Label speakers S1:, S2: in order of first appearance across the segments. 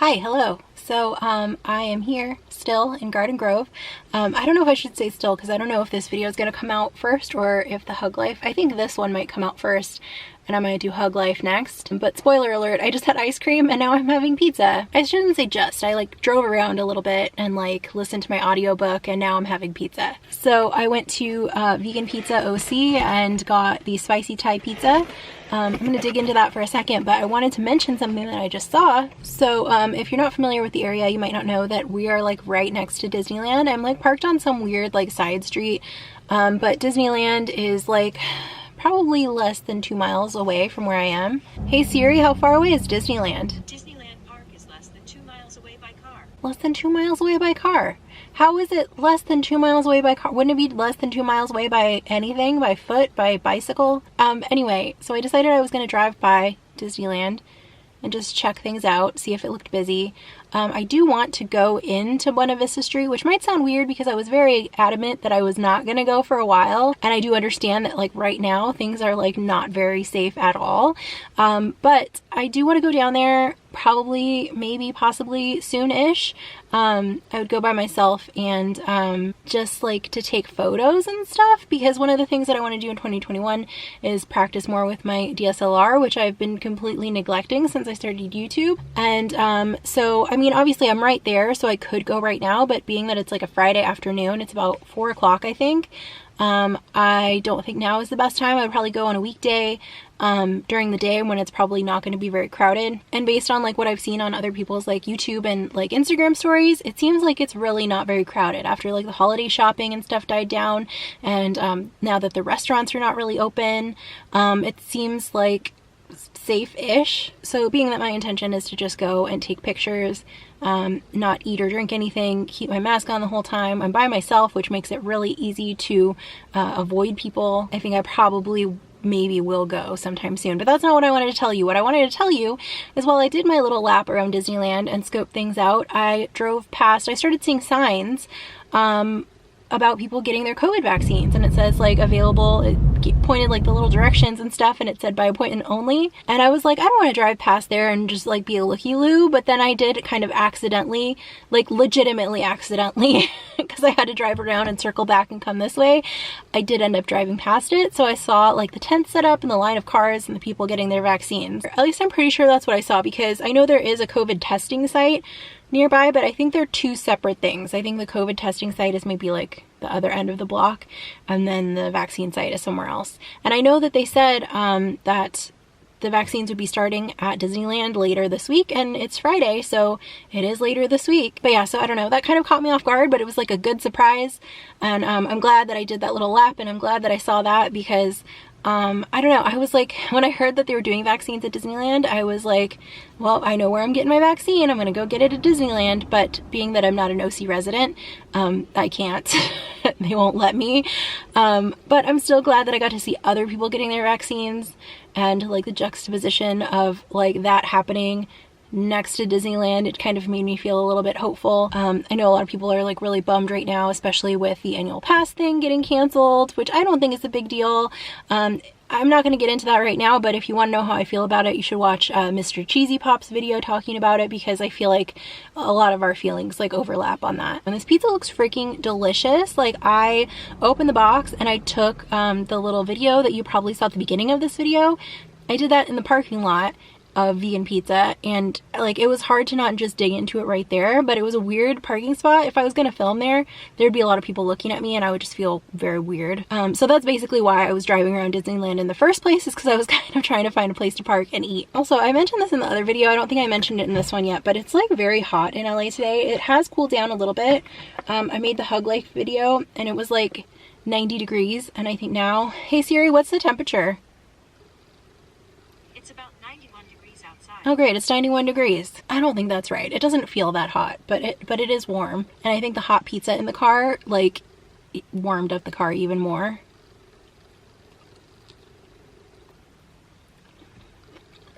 S1: Hi, hello. So I am here still in Garden Grove. I don't know if I should say still because I don't know if this video is going to come out first or if the Hug Life. I think this one might come out first and I'm going to do Hug Life next. But spoiler alert, I just had ice cream and now I'm having pizza. I shouldn't say just. I like drove around a little bit and like listened to my audiobook and now I'm having pizza. So I went to Vegan Pizza OC and got the spicy Thai pizza. I'm going to dig into that for a second, but I wanted to mention something that I just saw. So if you're not familiar with the area, you might not know that we are like right next to Disneyland. I'm like parked on some weird like side street, but Disneyland is like probably less than 2 miles away from where I am. Hey Siri, how far away is Disneyland?
S2: Disneyland Park is less than 2 miles away by car.
S1: Less than 2 miles away by car? How is it less than 2 miles away by car? Wouldn't it be less than 2 miles away by anything? By foot? By bicycle? Anyway, so I decided I was going to drive by Disneyland and just check things out, see if it looked busy. I do want to go into Buena Vista Street, which might sound weird because I was very adamant that I was not going to go for a while. And I do understand that like right now things are like not very safe at all. But I do want to go down there probably, maybe, possibly soon-ish. I would go by myself and just like to take photos and stuff, because one of the things that I want to do in 2021 is practice more with my DSLR, which I've been completely neglecting since I started YouTube. And so I mean, obviously I'm right there, so I could go right now, but being that it's like a Friday afternoon, it's about 4 o'clock I think, I don't think now is the best time. I would probably go on a weekday during the day when it's probably not going to be very crowded. And based on like what I've seen on other people's like YouTube and like Instagram stories, it seems like it's really not very crowded after like the holiday shopping and stuff died down, and now that the restaurants are not really open, it seems like safe-ish. So being that my intention is to just go and take pictures, not eat or drink anything, keep my mask on the whole time. I'm by myself, which makes it really easy to avoid people. I think I probably maybe will go sometime soon, but that's not what I wanted to tell you. What I wanted to tell you is while I did my little lap around Disneyland and scoped things out, I drove past, I started seeing signs about people getting their COVID vaccines, and it says like available, it pointed like the little directions and stuff, and it said by appointment only. And I was like, I don't want to drive past there and just like be a looky-loo, but then I did kind of accidentally, like legitimately accidentally, because I had to drive around and circle back and come this way. I did end up driving past it, so I saw like the tent set up and the line of cars and the people getting their vaccines. At least I'm pretty sure that's what I saw, because I know there is a COVID testing site nearby, but I think they're two separate things. I think the COVID testing site is maybe like the other end of the block, and then the vaccine site is somewhere else. And I know that they said that the vaccines would be starting at Disneyland later this week, and it's Friday, so it is later this week. But yeah, so I don't know, that kind of caught me off guard, but it was like a good surprise. And I'm glad that I did that little lap, and I'm glad that I saw that, because I don't know, I was like, when I heard that they were doing vaccines at Disneyland, I was like, well, I know where I'm getting my vaccine, I'm gonna go get it at Disneyland. But being that I'm not an OC resident, I can't. They won't let me. But I'm still glad that I got to see other people getting their vaccines, and like the juxtaposition of like that happening next to Disneyland, it kind of made me feel a little bit hopeful. I know a lot of people are like really bummed right now, especially with the annual pass thing getting canceled, which I don't think is a big deal. I'm not going to get into that right now, but if you want to know how I feel about it, you should watch Mr. Cheesy Pop's video talking about it, because I feel like a lot of our feelings like overlap on that. And this pizza looks freaking delicious. Like, I opened the box and I took the little video that you probably saw at the beginning of this video. I did that in the parking lot of Vegan Pizza, and like it was hard to not just dig into it right there, but it was a weird parking spot. If I was gonna film there, there'd be a lot of people looking at me and I would just feel very weird. So that's basically why I was driving around Disneyland in the first place, is because I was kind of trying to find a place to park and eat. Also, I mentioned this in the other video, I don't think I mentioned it in this one yet, but it's like very hot in LA today. It has cooled down a little bit. I made the Hug Life video and it was like 90 degrees, and I think now, hey Siri, what's the temperature?
S2: It's about 91 degrees outside.
S1: Oh great, it's 91 degrees. I don't think that's right. It doesn't feel that hot, but it is warm. And I think the hot pizza in the car like warmed up the car even more.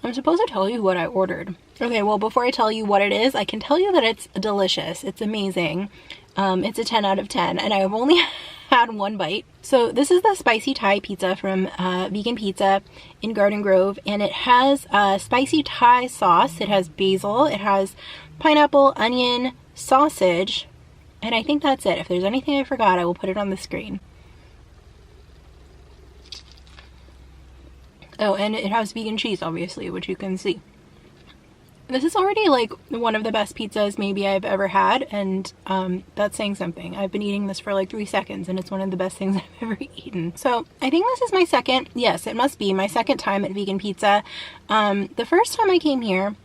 S1: I'm supposed to tell you what I ordered. Okay, well, before I tell you what it is, I can tell you that it's delicious. It's amazing. It's a 10 out of 10, and I've only had one bite. So this is the spicy Thai pizza from Vegan Pizza in Garden Grove, and it has spicy Thai sauce. It has basil, it has pineapple, onion, sausage, and I think that's it. If there's anything I forgot, I will put it on the screen. Oh, and it has vegan cheese, obviously, which you can see. This is already like one of the best pizzas maybe I've ever had, and that's saying something. I've been eating this for like 3 seconds and it's one of the best things I've ever eaten. So I think this is my second, yes, it must be my second time at Vegan Pizza. The first time I came here,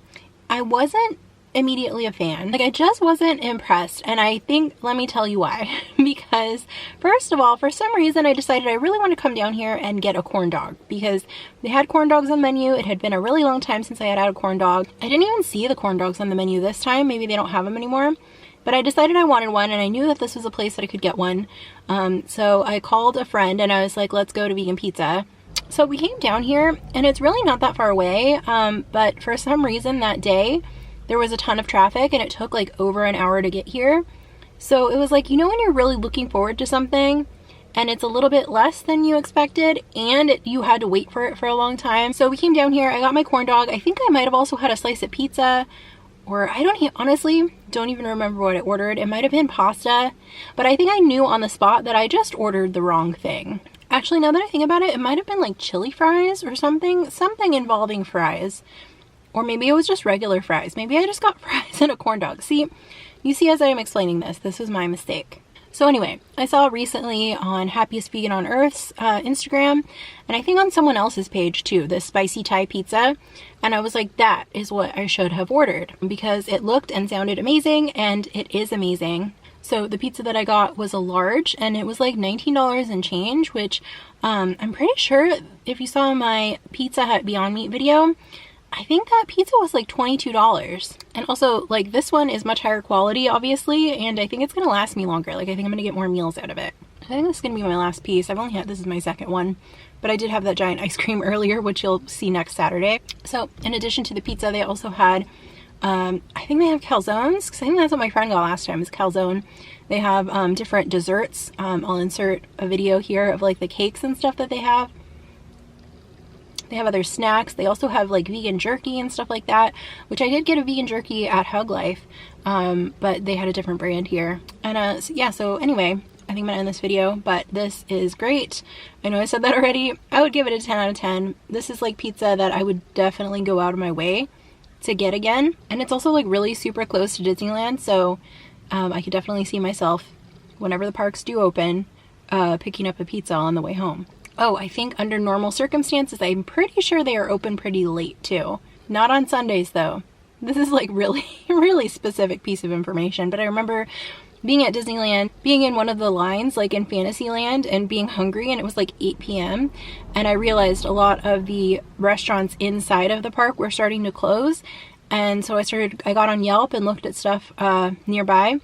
S1: I wasn't immediately a fan. Like, I just wasn't impressed, and I think, let me tell you why. Because first of all, for some reason I decided I really want to come down here and get a corn dog, because they had corn dogs on the menu. It had been a really long time since I had had a corn dog. I didn't even see the corn dogs on the menu this time. Maybe they don't have them anymore, but I decided I wanted one, and I knew that this was a place that I could get one. So I called a friend and I was like, let's go to Vegan Pizza. So we came down here, and it's really not that far away, but for some reason that day there was a ton of traffic and it took like over an hour to get here. So it was like, you know, when you're really looking forward to something and it's a little bit less than you expected, and you had to wait for it for a long time. So we came down here, I got my corn dog. I think I might have also had a slice of pizza, or I honestly don't even remember what I ordered. It might have been pasta, but I think I knew on the spot that I just ordered the wrong thing. Actually, now that I think about it, it might have been like chili fries or something involving fries. Or maybe it was just regular fries. Maybe I just got fries and a corn dog. See, you see, as I am explaining this was my mistake. So anyway, I saw recently on Happiest Vegan on Earth's Instagram, and I think on someone else's page too, this spicy Thai pizza. And I was like, that is what I should have ordered, because it looked and sounded amazing, and it is amazing. So the pizza that I got was a large, and it was like $19 and change, which I'm pretty sure if you saw my Pizza Hut Beyond Meat video, I think that pizza was like $22. And also, like, this one is much higher quality, obviously, and I think it's gonna last me longer. Like, I think I'm gonna get more meals out of it. I think this is gonna be my last piece. I've only had, this is my second one, but I did have that giant ice cream earlier, which you'll see next Saturday. So in addition to the pizza, they also had, I think they have calzones, because I think that's what my friend got last time, is calzone. They have different desserts. I'll insert a video here of like the cakes and stuff that they have. They have other snacks. They also have like vegan jerky and stuff like that, which I did get a vegan jerky at Hug Life, but they had a different brand here. And yeah, so anyway, I think I'm gonna end this video, but this is great. I know I said that already. I would give it a 10 out of 10. This is like pizza that I would definitely go out of my way to get again. And it's also like really super close to Disneyland, so I could definitely see myself, whenever the parks do open, picking up a pizza on the way home. Oh, I think under normal circumstances, I'm pretty sure they are open pretty late too. Not on Sundays though. This is like really, really specific piece of information, but I remember being at Disneyland, being in one of the lines like in Fantasyland and being hungry, and it was like 8 p.m. and I realized a lot of the restaurants inside of the park were starting to close, and so I got on Yelp and looked at stuff nearby.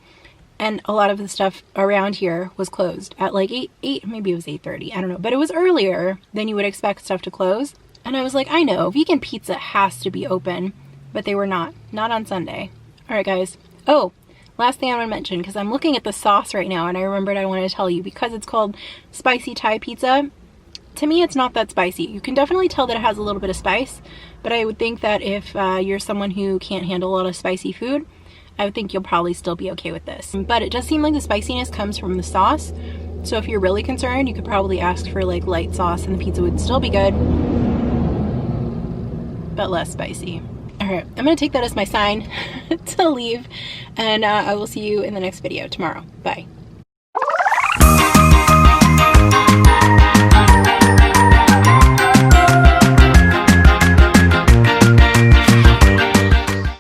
S1: And a lot of the stuff around here was closed at like 8, maybe it was 8:30, I don't know. But it was earlier than you would expect stuff to close. And I was like, I know, Vegan Pizza has to be open. But they were not on Sunday. All right, guys. Oh, last thing I want to mention, because I'm looking at the sauce right now and I remembered I wanted to tell you, because it's called Spicy Thai Pizza, to me it's not that spicy. You can definitely tell that it has a little bit of spice, but I would think that if you're someone who can't handle a lot of spicy food, I would think you'll probably still be okay with this. But it does seem like the spiciness comes from the sauce. So if you're really concerned, you could probably ask for like light sauce and the pizza would still be good, but less spicy. All right, I'm gonna take that as my sign to leave, and I will see you in the next video tomorrow. Bye.